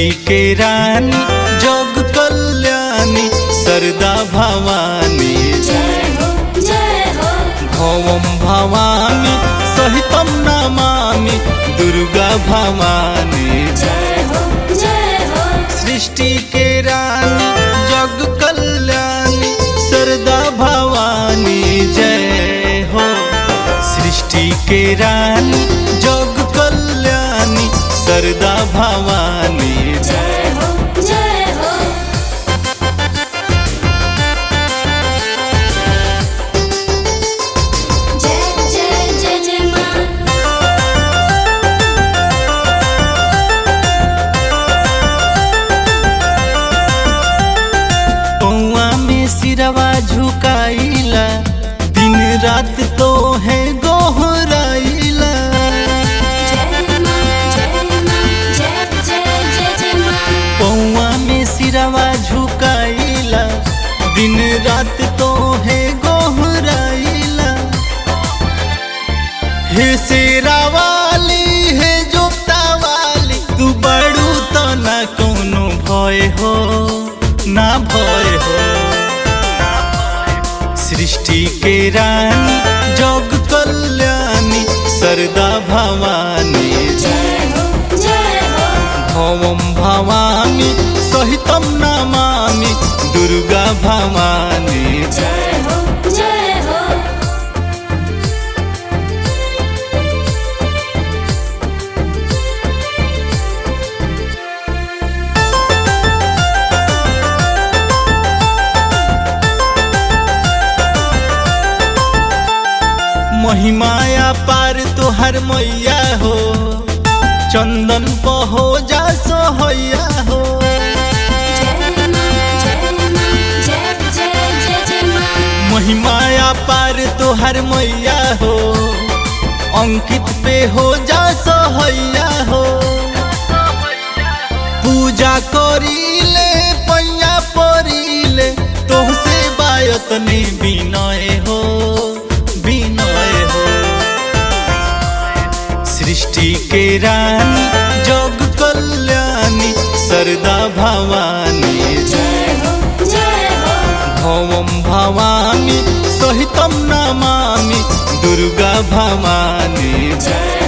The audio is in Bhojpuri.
सृष्टि के रानी जग कल्याणी सरदा भवानी जय हो जय हो। भवम भवानी सहितम नमामि दुर्गा भवानी जय हो जय हो। सृष्टि के रानी जग कल्याणी सरदा भवानी जय हो। सृष्टि के रानी जग कल्याणी सरदा भवानी जय हो जय हो। जय जय जय जय माँ। पौआ में सिरवा झुकाइला दिन रात तो है गोहराइला। जय माँ जय माँ जय जय जय जय माँ। पौआ में सिरवा झुकाइला दिन रात तो है गोहराइला। हे शेरा वाली है जोता वाली तू बड़ू तो ना कोनो भय हो ना भय हो। सृष्टि के रानी जग कल्याणी सरदा भवानी जय हो जय हो। भवम भवानी सहितम नमामि दुर्गा भवानी जय हो जय हो। महिमाया पार तोहर मैया हो चंदन पहो जा सोहैया हो। जय माँ जय माँ जय जय जय जय माँ। महिमाया पार तोहर मैया हो अंकित पे हो जा सोहैया हो। पूजा करीले पैया परीले तोहसे बायतनी विनय हो विनय हो। सृष्टि के रानी जग कल्याणी सरदा भवानी जय हो जय हो। भवम भवानी सहितम नमामि दुर्गा भवानी जय